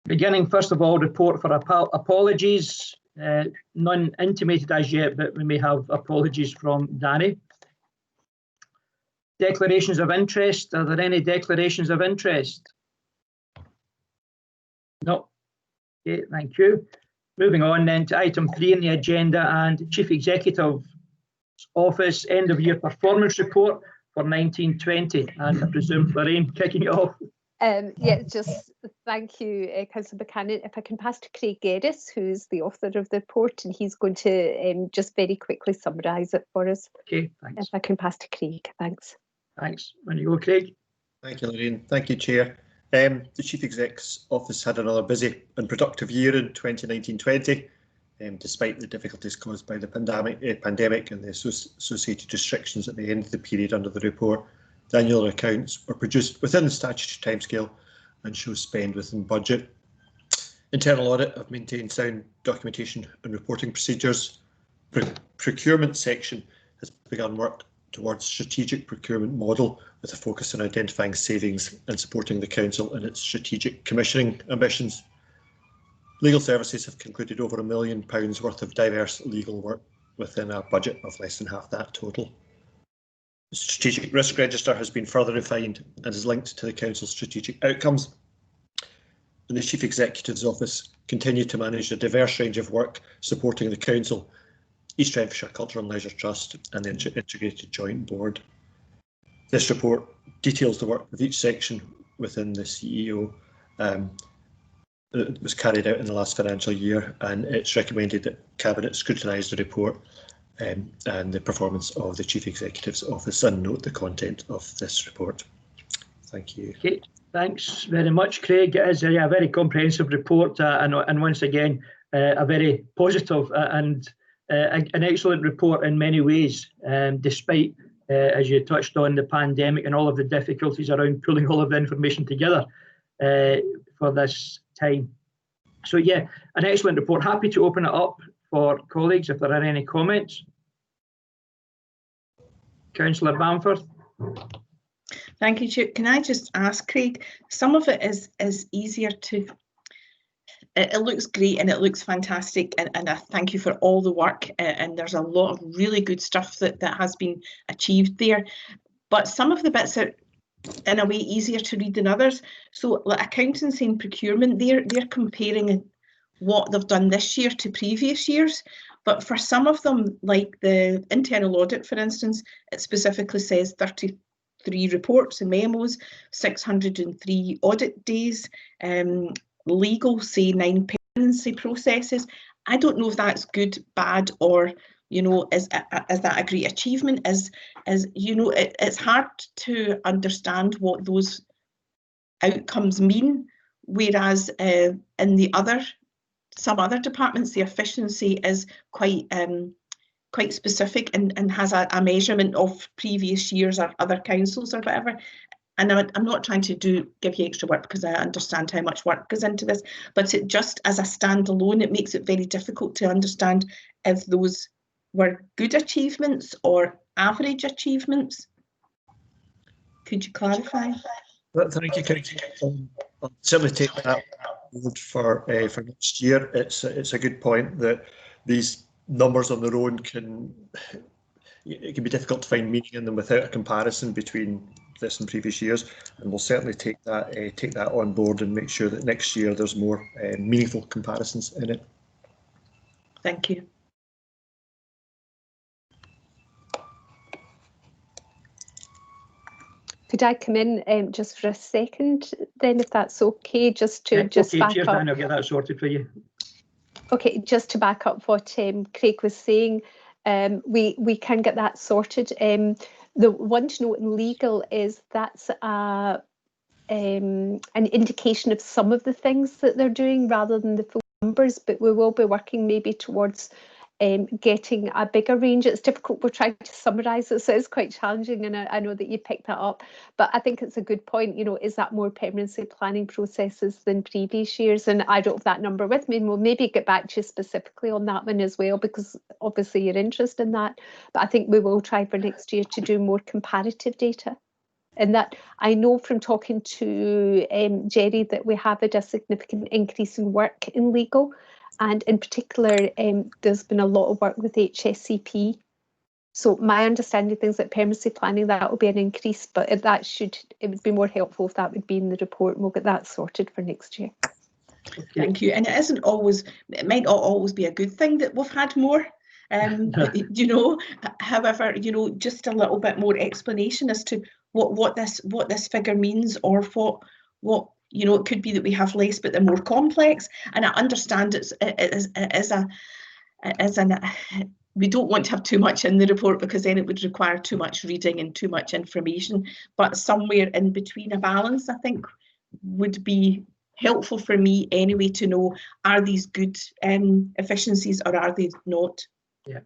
Beginning, first of all, report for apologies. None intimated as yet, but we may have apologies from Danny. Declarations of interest. Are there any declarations of interest? No. Okay, thank you. Moving on then to item 3 on the agenda, and Chief Executive's Office end of year performance report for 1920. And I presume Lorraine kicking it off. Yeah, just thank you, Councillor Buchanan. If I can pass to Craig Geddes, who's the author of the report, and he's going to just very quickly summarise it for us. Okay, thanks. If I can pass to Craig, thanks. Thanks. When you go, Craig. Thank you, Lorraine. Thank you, Chair. The Chief Exec's Office had another busy and productive year in 2019-20, despite the difficulties caused by the pandemic and the associated restrictions at the end of the period under the report. The annual accounts were produced within the statutory timescale and show spend within budget. Internal audit have maintained sound documentation and reporting procedures. Procurement section has begun work towards strategic procurement model with a focus on identifying savings and supporting the Council in its strategic commissioning ambitions. Legal services have concluded over £1 million worth of diverse legal work within a budget of less than half that total. The Strategic Risk Register has been further refined and is linked to the Council's strategic outcomes. And the Chief Executive's Office continued to manage a diverse range of work supporting the Council, East Renfrewshire Cultural and Leisure Trust and the Integrated Joint Board. This report details the work of each section within the CEO that was carried out in the last financial year, and it's recommended that Cabinet scrutinise the report and the performance of the Chief Executive's Office and note the content of this report. Thank you. Okay, thanks very much, Craig. It is a very comprehensive report and once again a very positive and an excellent report in many ways, despite, as you touched on, the pandemic and all of the difficulties around pulling all of the information together for this time. So yeah, an excellent report. Happy to open it up for colleagues if there are any comments. Councillor Bamford. Thank you, Chair. Can I just ask, Craig, some of it is easier to, it looks great and it looks fantastic, and I thank you for all the work, and there's a lot of really good stuff that has been achieved there, but some of the bits are in a way easier to read than others. So like accountancy and procurement, they're comparing what they've done this year to previous years. But for some of them, like the internal audit, for instance, it specifically says 33 reports and memos, 603 audit days, legal, say 9 penancy processes. I don't know if that's good, bad, or, you know, is that a great achievement? You know, it's hard to understand what those outcomes mean, whereas in some other departments, the efficiency is quite specific and has a measurement of previous years or other councils or whatever. And I'm not trying to give you extra work, because I understand how much work goes into this, but it just as a standalone, it makes it very difficult to understand if those were good achievements or average achievements. Could you clarify? Thank you, Councillor. I'll certainly take that for next year. It's a good point that these numbers on their own it can be difficult to find meaning in them without a comparison between this and previous years, and we'll certainly take that on board and make sure that next year there's more meaningful comparisons in it. Thank you. Could I come in just for a second then, if that's okay, just to back up? I'll get that sorted for you. Okay, just to back up what Craig was saying, we can get that sorted. The one to note in legal is that's an indication of some of the things that they're doing rather than the full numbers, but we will be working maybe towards getting a bigger range. It's difficult, we're trying to summarise it, so it's quite challenging, and I know that you picked that up, but I think it's a good point. You know, is that more permanency planning processes than previous years? And I don't have that number with me, and we'll maybe get back to you specifically on that one as well, because obviously you're interested in that, but I think we will try for next year to do more comparative data. And that I know from talking to Jerry that we have had a significant increase in work in legal, and in particular there's been a lot of work with HSCP. So my understanding of things like permanency planning, that will be an increase, but it would be more helpful if that would be in the report, and we'll get that sorted for next year. Okay. Thank you. And it might not always be a good thing that we've had more. You know, however, you know, just a little bit more explanation as to what this figure means, or what you know, it could be that we have less but they're more complex. And I understand we don't want to have too much in the report, because then it would require too much reading and too much information, but somewhere in between, a balance, I think, would be helpful for me anyway, to know, are these good efficiencies or are they not? Yeah.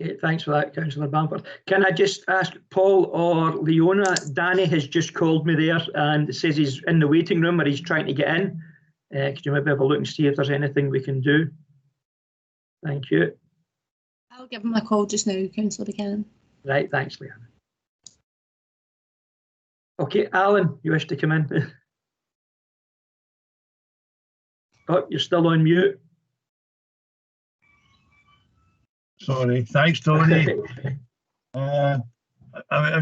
Okay, thanks for that, Councillor Bamford. Can I just ask Paul or Leona? Danny has just called me there and says he's in the waiting room, or he's trying to get in. Could you maybe have a look and see if there's anything we can do? Thank you. I'll give him a call just now, Councillor Buchanan. Right, thanks, Leanne. Okay, Alan, you wish to come in? Oh, you're still on mute. Sorry, thanks, Tony. I'd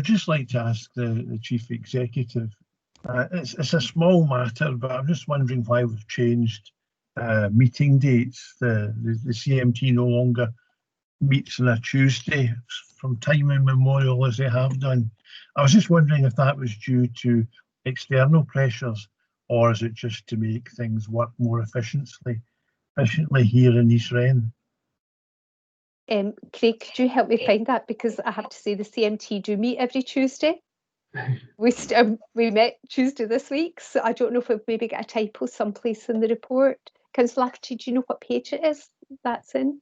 just like to ask the Chief Executive, it's a small matter, but I'm just wondering why we've changed meeting dates. The CMT no longer meets on a Tuesday from time immemorial, as they have done. I was just wondering if that was due to external pressures, or is it just to make things work more efficiently here in East Wren? Craig, could you help me find that? Because I have to say the CMT do meet every Tuesday. We met Tuesday this week, so I don't know if we've maybe got a typo someplace in the report. Councillor Lafferty, do you know what page it is that's in?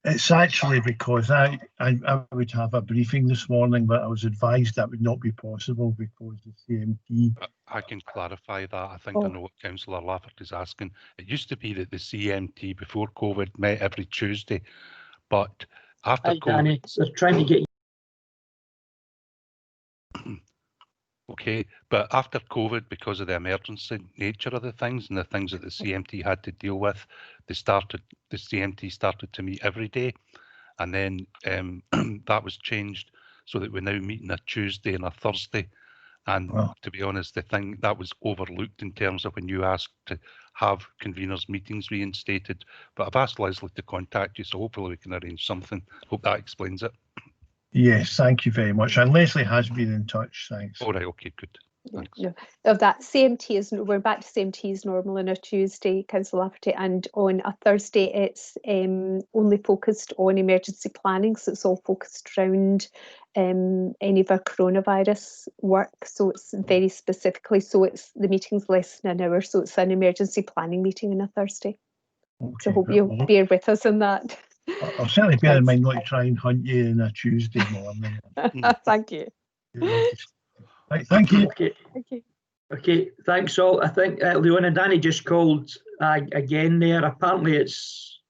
It's actually because I would have a briefing this morning, but I was advised that would not be possible because the CMT. I can clarify that. I think I know what Councillor Lafferty is asking. It used to be that the CMT before COVID met every Tuesday, but after COVID. Danny, they're trying to get. Okay, but after COVID, because of the emergency nature of the things and the things that the CMT had to deal with, the CMT started to meet every day, and then that was changed so that we now meet on a Tuesday and a Thursday. And to be honest, the thing that was overlooked in terms of when you asked to have conveners meetings reinstated. But I've asked Leslie to contact you, so hopefully we can arrange something. Hope that explains it. Yes, thank you very much. And Leslie has been in touch, thanks. All right, okay, good. Thanks. No, of that CMT is, we're back to CMT as normal on a Tuesday, Councillor Lafferty, and on a Thursday it's only focused on emergency planning, so it's all focused around any of our coronavirus work, so it's very specifically, so it's the meeting's less than an hour, so it's an emergency planning meeting on a Thursday. Okay, so hope you'll bear with us on that. I'll certainly bear in mind not to try and hunt you on a Tuesday morning. Thank you. Right, thank you. Okay. Thank you. Okay, thanks all. I think Leona, Danny just called again there. Apparently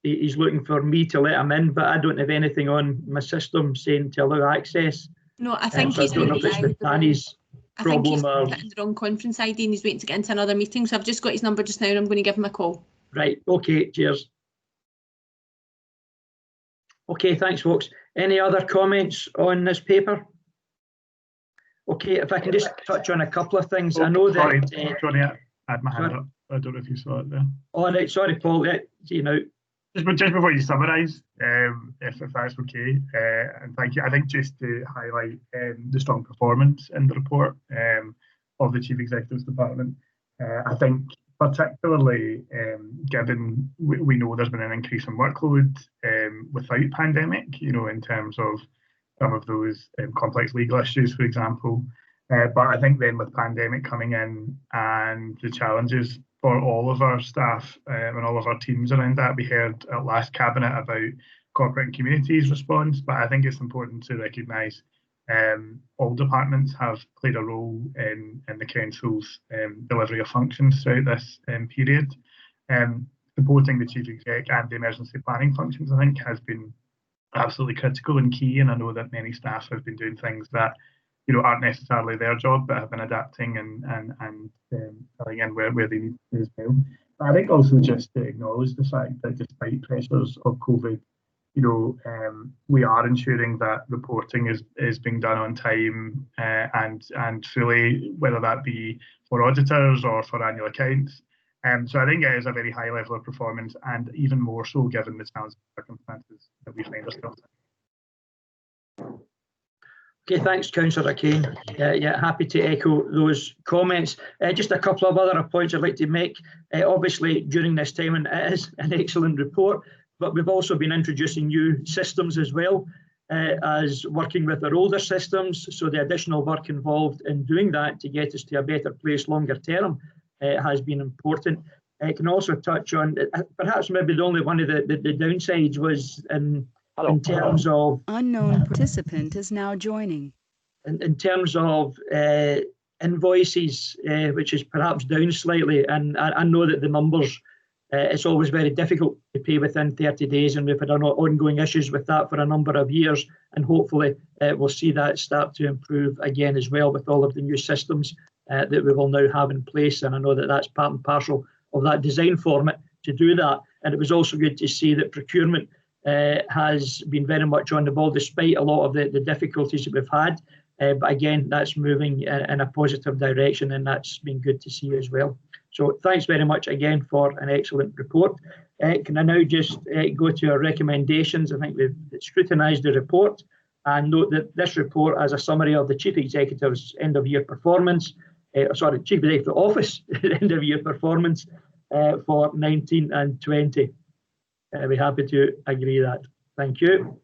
he's looking for me to let him in, but I don't have anything on my system saying to allow access. No, I think so I don't know if it's with Danny's problem. I think he's putting the wrong conference ID and he's waiting to get into another meeting, so I've just got his number just now and I'm going to give him a call. Right, okay, cheers. Okay, thanks folks. Any other comments on this paper? Okay, if I can just touch on a couple of things. I know sorry, that... Johnny, I had my hand up. I don't know if you saw it there. Oh, right, sorry, Paul. Yeah, see you now. Just before you summarise, if that's okay, and thank you. I think just to highlight the strong performance in the report of the Chief Executive's Department. I think particularly given we know there's been an increase in workload without pandemic, you know, in terms of some of those complex legal issues, for example. But I think then with pandemic coming in and the challenges for all of our staff and all of our teams around that, we heard at last Cabinet about corporate and communities response, but I think it's important to recognise all departments have played a role in the Council's delivery of functions throughout this period. Supporting the Chief Exec and the emergency planning functions, I think, has been absolutely critical and key, and I know that many staff have been doing things that aren't necessarily their job, but have been adapting and filling in where they need to as well. But I think also just to acknowledge the fact that despite pressures of COVID, we are ensuring that reporting is being done on time and fully, whether that be for auditors or for annual accounts. So I think it is a very high level of performance, and even more so given the challenging circumstances that we find ourselves in. Okay, thanks, Councillor Kane. Yeah, happy to echo those comments. Just a couple of other points I'd like to make. Obviously, during this time, and it is an excellent report, but we've also been introducing new systems as well as working with our older systems. So the additional work involved in doing that to get us to a better place longer term has been important. I can also touch on, perhaps maybe the only one of the downsides was in terms of... Unknown participant is now joining. In terms of invoices, which is perhaps down slightly, and I know that the numbers, it's always very difficult to pay within 30 days, and we've had ongoing issues with that for a number of years, and hopefully we'll see that start to improve again as well with all of the new systems that we will now have in place, and I know that that's part and parcel of that design format to do that. And it was also good to see that procurement has been very much on the ball despite a lot of the difficulties that we've had. But again, that's moving in a positive direction, and that's been good to see as well. So thanks very much again for an excellent report. Can I now just go to our recommendations? I think we've scrutinised the report and note that this report has a summary of the Chief Executive's end of year performance, Chief Executive Office end of year performance for 19 and 20. I'd be happy to agree that. Thank you.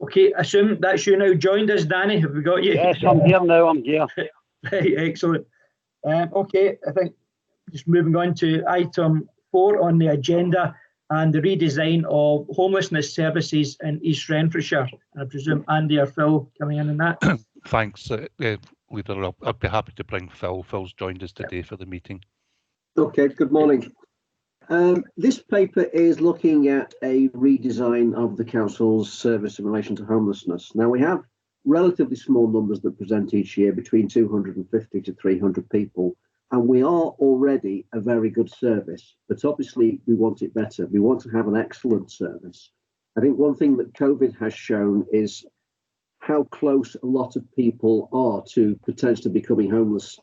Okay, assume that's you now joined us, Danny. Have we got you? Yes, I'm here now. I'm here. Right, excellent. Okay, I think just moving on to item 4 on the agenda and the redesign of homelessness services in East Renfrewshire. I presume Andy or Phil coming in on that. Thanks, Leader. I'd be happy to bring Phil. Phil's joined us today for the meeting. Okay, good morning. This paper is looking at a redesign of the council's service in relation to homelessness. Now, we have relatively small numbers that present each year, between 250 to 300 people, and we are already a very good service, but obviously we want it better. We want to have an excellent service. I think one thing that COVID has shown is how close a lot of people are to potentially becoming homeless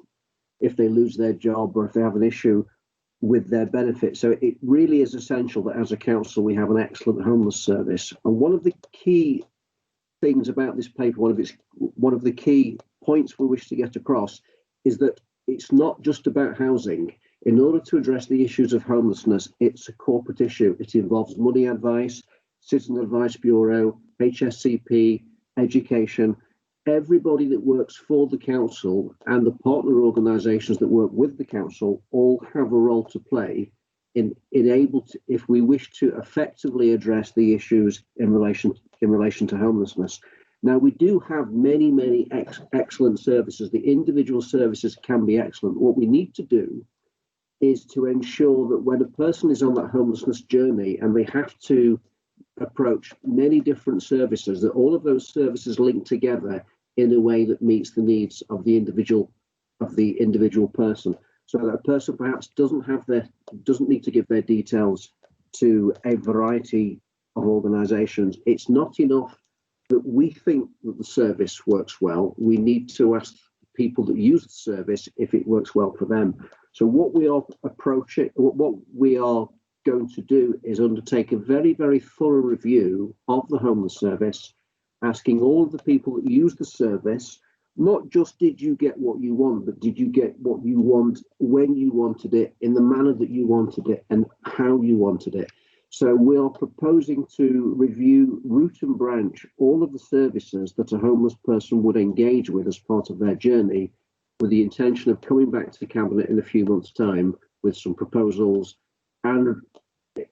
if they lose their job or if they have an issue with their benefits. So it really is essential that as a council we have an excellent homeless service. And one of the key things about this paper, one of the key points we wish to get across is that it's not just about housing. In order to address the issues of homelessness, it's a corporate issue. It involves money advice, Citizen Advice Bureau, HSCP, education. Everybody that works for the council and the partner organisations that work with the council all have a role to play in able to, if we wish to effectively address the issues in relation to homelessness. Now, we do have many excellent services. The individual services can be excellent. What we need to do is to ensure that when a person is on that homelessness journey and they have to approach many different services, that all of those services link together in a way that meets the needs of the individual person, so that a person perhaps doesn't need to give their details to a variety of organisations. It's not enough that we think that the service works well. We need to ask people that use the service if it works well for them. So what we are going to do is undertake a very thorough review of the homeless service, asking all of the people that use the service, not just did you get what you want, but did you get what you want when you wanted it, in the manner that you wanted it, and how you wanted it. So we are proposing to review root and branch all of the services that a homeless person would engage with as part of their journey, with the intention of coming back to the Cabinet in a few months' time with some proposals, and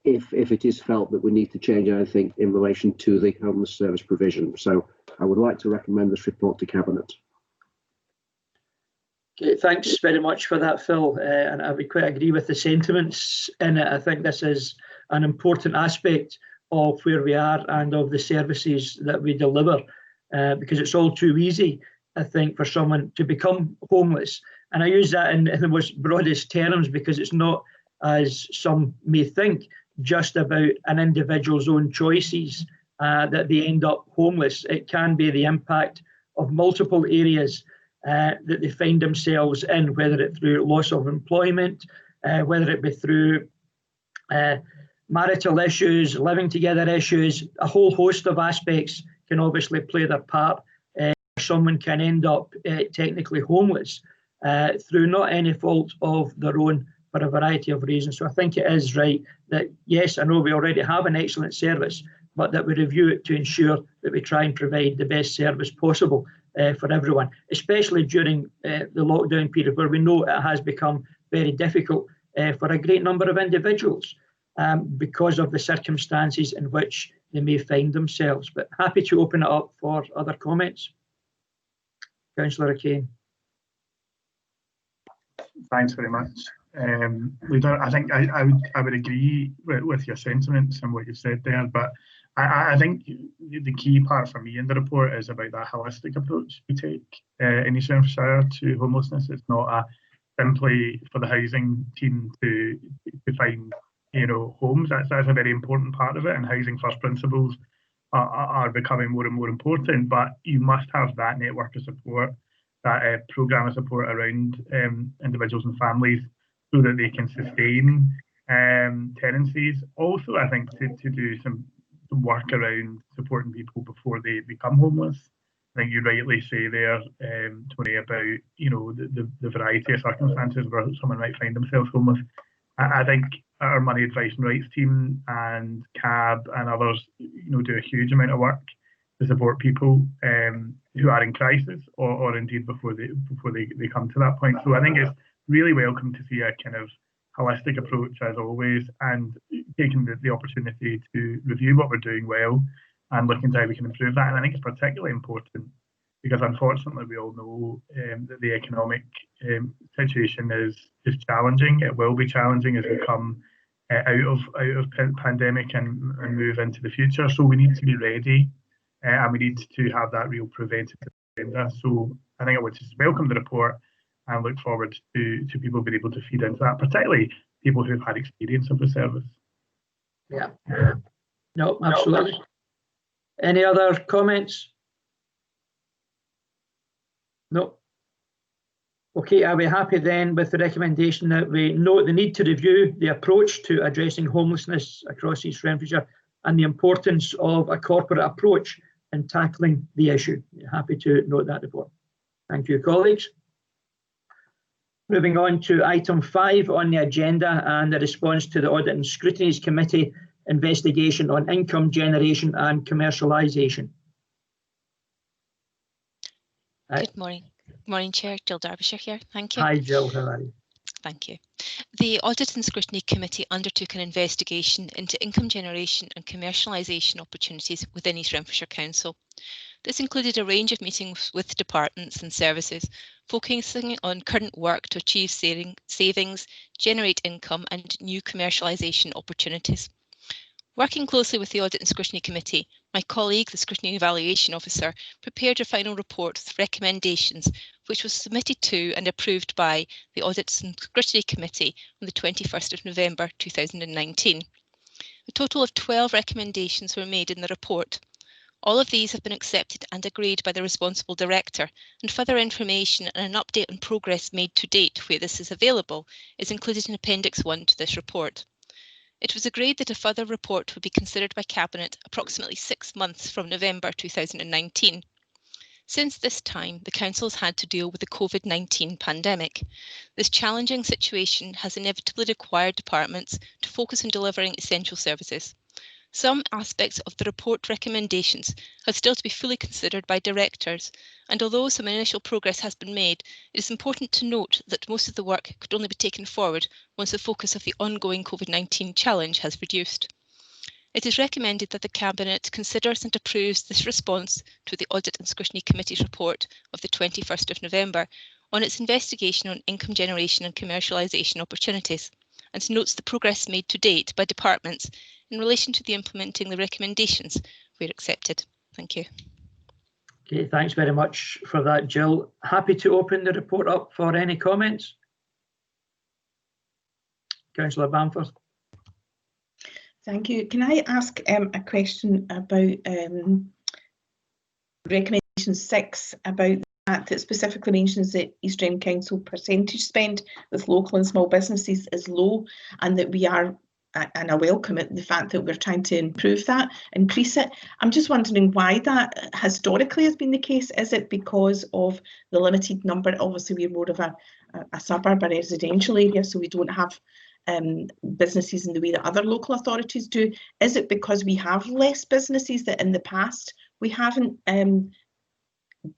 if it is felt that we need to change anything in relation to the homeless service provision. So I would like to recommend this report to Cabinet. Okay, thanks very much for that, Phil. And I would quite agree with the sentiments in it. I think this is an important aspect of where we are and of the services that we deliver, because it's all too easy I think, for someone to become homeless. And I use that in the most broadest terms because it's not, as some may think, just about an individual's own choices that they end up homeless. It can be the impact of multiple areas that they find themselves in, whether it's through loss of employment, whether it be through marital issues, living together issues. A whole host of aspects can obviously play their part. Someone can end up technically homeless through not any fault of their own, for a variety of reasons. So I think it is right that, yes, I know we already have an excellent service, but that we review it to ensure that we try and provide the best service possible for everyone, especially during the lockdown period, where we know it has become very difficult for a great number of individuals because of the circumstances in which they may find themselves. But happy to open it up for other comments. Councillor O'Kane. Thanks very much. Leader, I think I would agree with your sentiments and what you said there, but I think the key part for me in the report is about that holistic approach we take in East Renfrewshire to homelessness. It's not simply for the housing team to find homes. That's a very important part of it, and housing first principles are becoming more and more important. But you must have that network of support, that programme of support around individuals and families, so that they can sustain tenancies. Also, I think to do some work around supporting people before they become homeless. I think you rightly say there, Tony, about the variety of circumstances where someone might find themselves homeless. I think our Money Advice and Rights team and CAB and others, do a huge amount of work to support people who are in crisis or indeed before they come to that point. So I think it's really welcome to see a kind of holistic approach as always, and taking the opportunity to review what we're doing well and looking at how we can improve that. And I think it's particularly important because unfortunately we all know that the economic situation is challenging. It will be challenging as we come out of pandemic and move into the future. So we need to be ready and we need to have that real preventative agenda. So I think I would just welcome the report and look forward to people being able to feed into that, particularly people who've had experience of the service. Yeah. No, absolutely. Any other comments? No. Okay, I'll be happy then with the recommendation that we note the need to review the approach to addressing homelessness across East Renfrewshire and the importance of a corporate approach in tackling the issue. Happy to note that report. Thank you, colleagues. Moving on to item 5 on the agenda and the response to the Audit and Scrutiny Committee investigation on income generation and commercialisation. Good morning. Good morning, Chair. Jill Derbyshire here. Thank you. Hi, Jill. How are you? Thank you. The Audit and Scrutiny Committee undertook an investigation into income generation and commercialisation opportunities within East Renfrewshire Council. This included a range of meetings with departments and services, focusing on current work to achieve savings, generate income and new commercialisation opportunities. Working closely with the Audit and Scrutiny Committee, my colleague, the Scrutiny Evaluation Officer, prepared a final report with recommendations which was submitted to and approved by the Audit and Scrutiny Committee on the 21st of November 2019. A total of 12 recommendations were made in the report. All of these have been accepted and agreed by the responsible director, and further information and an update on progress made to date where this is available is included in Appendix 1 to this report. It was agreed that a further report would be considered by Cabinet approximately 6 months from November 2019. Since this time, the Council has had to deal with the COVID-19 pandemic. This challenging situation has inevitably required departments to focus on delivering essential services. Some aspects of the report recommendations have still to be fully considered by directors, and although some initial progress has been made, it is important to note that most of the work could only be taken forward once the focus of the ongoing COVID-19 challenge has reduced. It is recommended that the Cabinet considers and approves this response to the Audit and Scrutiny Committee's report of the 21st of November on its investigation on income generation and commercialisation opportunities, and notes the progress made to date by departments in relation to the implementing the recommendations where accepted. Thank you. Okay, thanks very much for that, Jill. Happy to open the report up for any comments. Councillor Bamford. Thank you. Can I ask a question about recommendation 6, about that specifically mentions that East End Council percentage spend with local and small businesses is low, and that we are, and I welcome it, the fact that we're trying to improve that, increase it. I'm just wondering why that historically has been the case. Is it because of the limited number? Obviously, we're more of a suburb, a residential area, so we don't have businesses in the way that other local authorities do. Is it because we have less businesses that in the past we haven't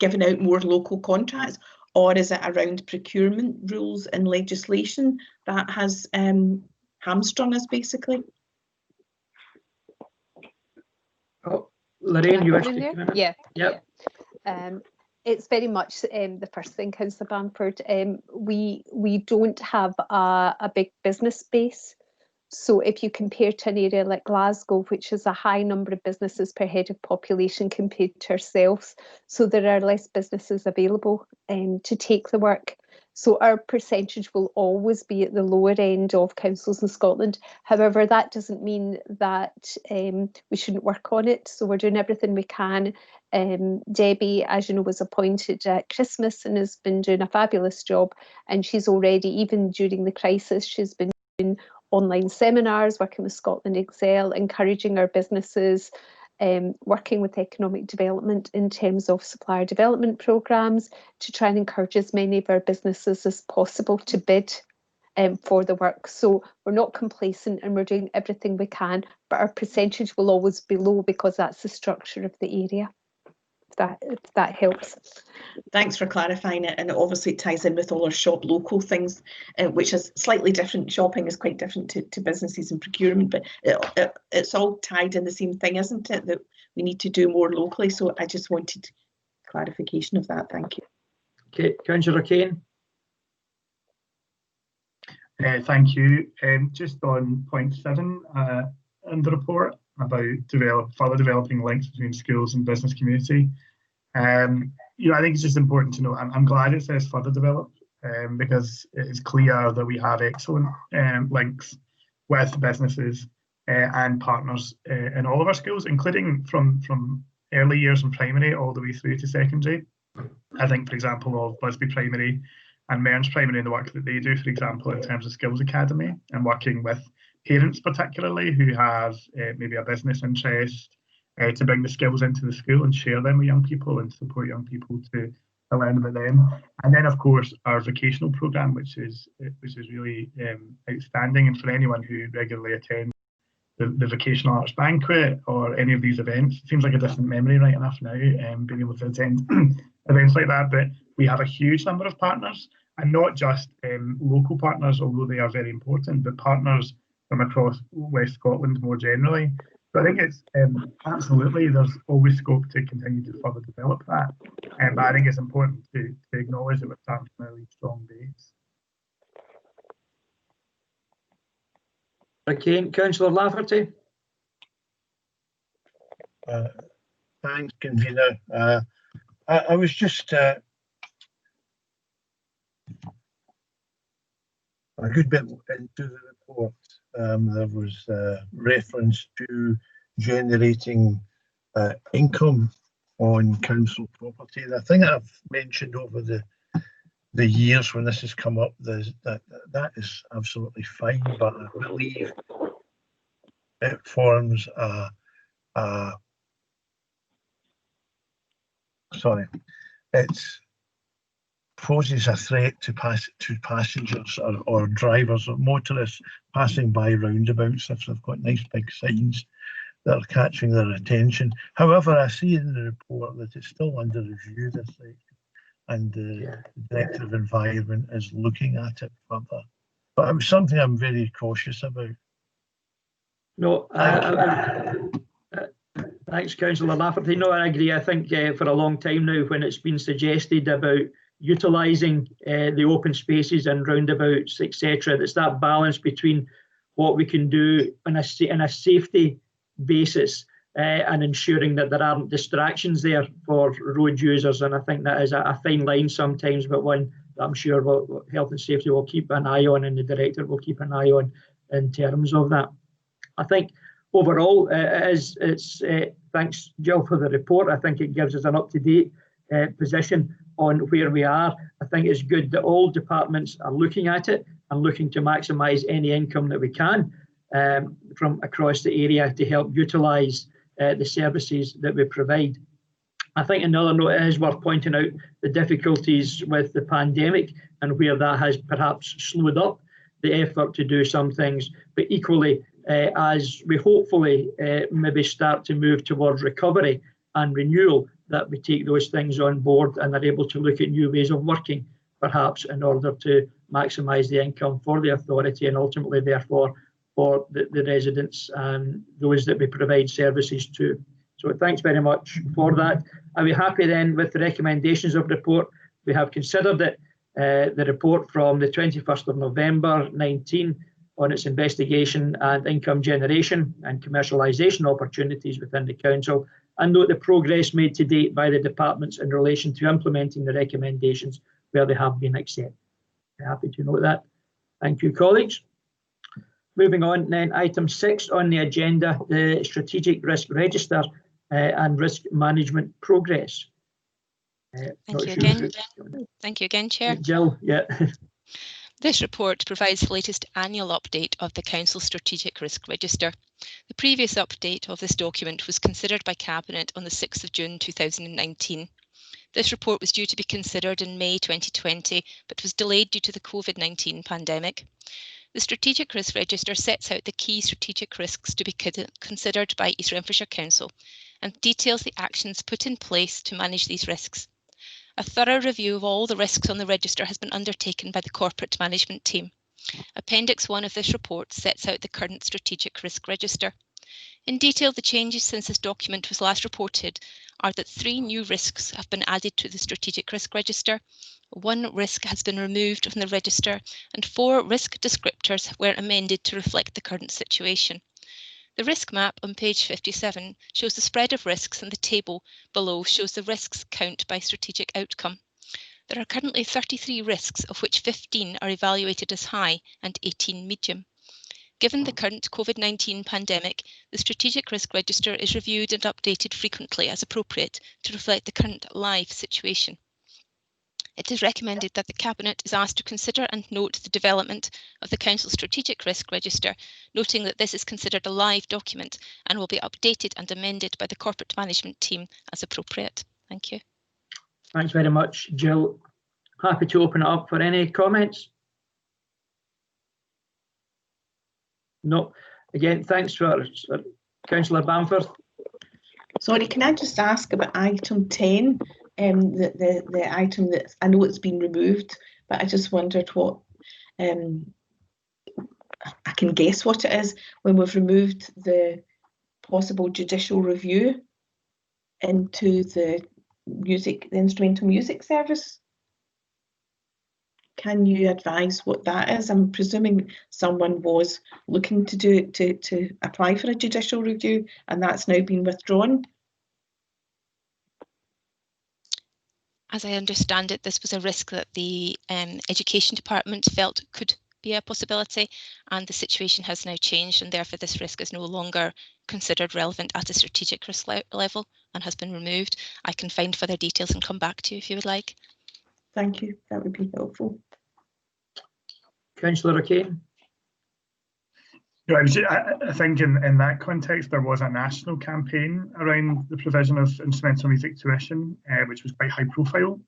given out more local contracts, or is it around procurement rules and legislation that has hamstrung us basically? Oh, Lorraine, you wish to come in? Yeah. Yep. It's very much the first thing, Councillor Bamford. We don't have a big business base. So if you compare to an area like Glasgow, which has a high number of businesses per head of population compared to ourselves, so there are less businesses available to take the work. So our percentage will always be at the lower end of councils in Scotland. However, that doesn't mean that we shouldn't work on it. So we're doing everything we can. Debbie, as you know, was appointed at Christmas and has been doing a fabulous job. And she's already, even during the crisis, she's been doing online seminars, working with Scotland Excel, encouraging our businesses, working with economic development in terms of supplier development programmes to try and encourage as many of our businesses as possible to bid for the work. So we're not complacent and we're doing everything we can, but our percentage will always be low because that's the structure of the area. If that helps. Thanks for clarifying it, and obviously it ties in with all our shop local things, which is slightly different. Shopping is quite different to businesses and procurement, but it's all tied in the same thing, isn't it? That we need to do more locally. So I just wanted clarification of that. Thank you. Okay, Councillor Kane. Thank you. Just on point 7 in the report about further developing links between schools and business community. I think it's just important to know, I'm glad it says further develop, because it is clear that we have excellent links with businesses and partners in all of our schools, including from early years in primary all the way through to secondary. I think, for example, of Busby Primary and Mearns Primary and the work that they do, for example, in terms of Skills Academy and working with parents particularly who have maybe a business interest to bring the skills into the school and share them with young people and support young people to learn about them. And then, of course, our vocational programme, which is really outstanding. And for anyone who regularly attends the Vocational Arts Banquet or any of these events, it seems like a distant memory right enough now, being able to attend events like that. But we have a huge number of partners, and not just local partners, although they are very important, but partners from across West Scotland more generally. So I think it's absolutely, there's always scope to continue to further develop that. But I think it's important to acknowledge that we're starting from a really strong base. Okay, Councillor Lafferty. Thanks, convener. I was just a good bit into the report. There was reference to generating income on council property. And I think I've mentioned over the years when this has come up, that is absolutely fine, but I believe it forms it poses a threat to passengers or drivers or motorists passing by roundabouts if they've got nice big signs that are catching their attention. However, I see in the report that it's still under review, this section, and the Director of Environment is looking at it further. But it was something I'm very cautious about. No, thanks, Councillor Lafferty. No, I agree. I think for a long time now, when it's been suggested about utilising the open spaces and roundabouts, etc., it's that balance between what we can do on a safety basis and ensuring that there aren't distractions there for road users. And I think that is a fine line sometimes, but one that I'm sure Health and Safety will keep an eye on, and the Director will keep an eye on in terms of that. I think overall, thanks, Jill, for the report. I think it gives us an up-to-date position on where we are. I think it's good that all departments are looking at it and looking to maximise any income that we can from across the area to help utilise the services that we provide. I think another note, it is worth pointing out the difficulties with the pandemic and where that has perhaps slowed up the effort to do some things, but equally as we hopefully maybe start to move towards recovery and renewal, that we take those things on board and are able to look at new ways of working, perhaps in order to maximise the income for the authority and ultimately therefore for the residents and those that we provide services to. So thanks very much for that. Are we happy then with the recommendations of the report? We have considered it, the report from the 21st of November 19 on its investigation and income generation and commercialisation opportunities within the council, and note the progress made to date by the departments in relation to implementing the recommendations where they have been accepted. Happy to note that. Thank you, colleagues. Moving on then, item 6 on the agenda, the Strategic Risk Register and Risk Management Progress. Thank you again, Chair. Jill, yeah. This report provides the latest annual update of the Council's Strategic Risk Register. The previous update of this document was considered by Cabinet on the 6th of June 2019. This report was due to be considered in May 2020, but was delayed due to the COVID-19 pandemic. The Strategic Risk Register sets out the key strategic risks to be considered by East Renfrewshire Council and details the actions put in place to manage these risks. A thorough review of all the risks on the register has been undertaken by the Corporate Management Team. Appendix 1 of this report sets out the current Strategic Risk Register. In detail, the changes since this document was last reported are that 3 new risks have been added to the Strategic Risk Register, 1 risk has been removed from the register, and 4 risk descriptors were amended to reflect the current situation. The risk map on page 57 shows the spread of risks, and the table below shows the risks count by strategic outcome. There are currently 33 risks, of which 15 are evaluated as high and 18 medium. Given the current COVID-19 pandemic, the Strategic Risk Register is reviewed and updated frequently as appropriate to reflect the current live situation. It is recommended that the Cabinet is asked to consider and note the development of the Council's Strategic Risk Register, noting that this is considered a live document and will be updated and amended by the Corporate Management Team as appropriate. Thank you. Thanks very much, Jill. Happy to open it up for any comments. No. Again, thanks for Councillor Bamford. Sorry, can I just ask about item 10? The item that I know it's been removed, but I just wondered what I can guess what it is when we've removed the possible judicial review into the instrumental music service. Can you advise what that is? I'm presuming someone was looking to do to apply for a judicial review, and that's now been withdrawn. As I understand it, this was a risk that the Education Department felt could be a possibility, and the situation has now changed, and therefore this risk is no longer considered relevant at a strategic risk level and has been removed. I can find further details and come back to you if you would like. Thank you, that would be helpful. Councillor O'Kane. I think in that context there was a national campaign around the provision of instrumental music tuition, which was quite high profile.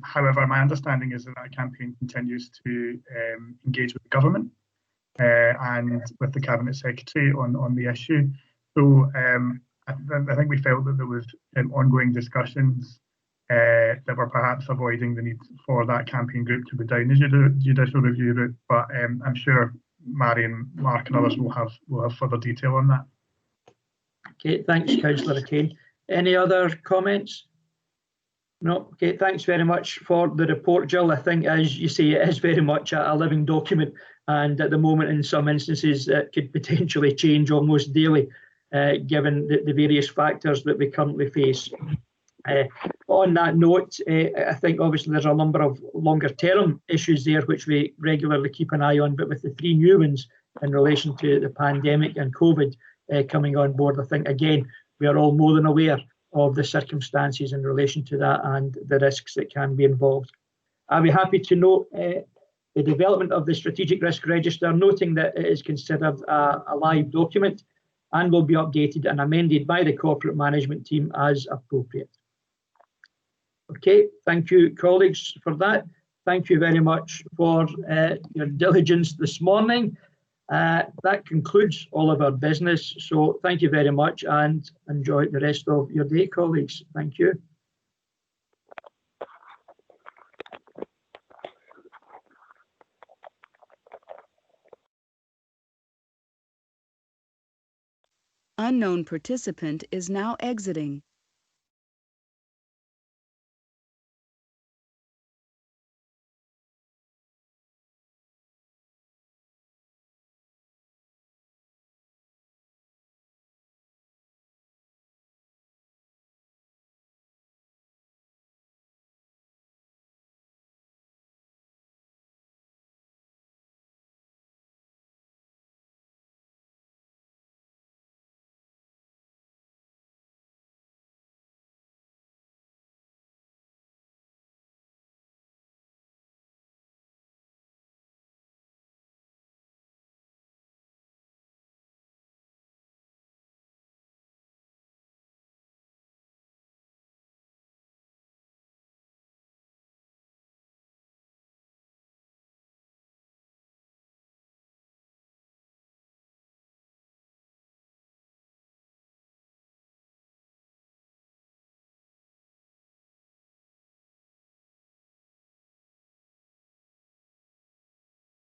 However, my understanding is that that campaign continues to engage with the government and with the Cabinet Secretary on the issue. So I think we felt that there was ongoing discussions that were perhaps avoiding the need for that campaign group to go down the judicial review route, but I'm sure Marion, Mark and others will have further detail on that. Okay, thanks, Councillor O'Kane. Any other comments? No. Okay, thanks very much for the report, Jill. I think, as you say, it is very much a living document, and at the moment, in some instances, it could potentially change almost daily. given the various factors that we currently face. On that note, I think obviously there's a number of longer term issues there which we regularly keep an eye on, but with the 3 new ones in relation to the pandemic and COVID coming on board, I think again we are all more than aware of the circumstances in relation to that and the risks that can be involved. I'll be happy to note the development of the Strategic Risk Register, noting that it is considered a live document and will be updated and amended by the corporate management team as appropriate. Okay, thank you, colleagues, for that. Thank you very much for your diligence this morning. That concludes all of our business. So thank you very much and enjoy the rest of your day, colleagues. Thank you. Unknown participant is now exiting.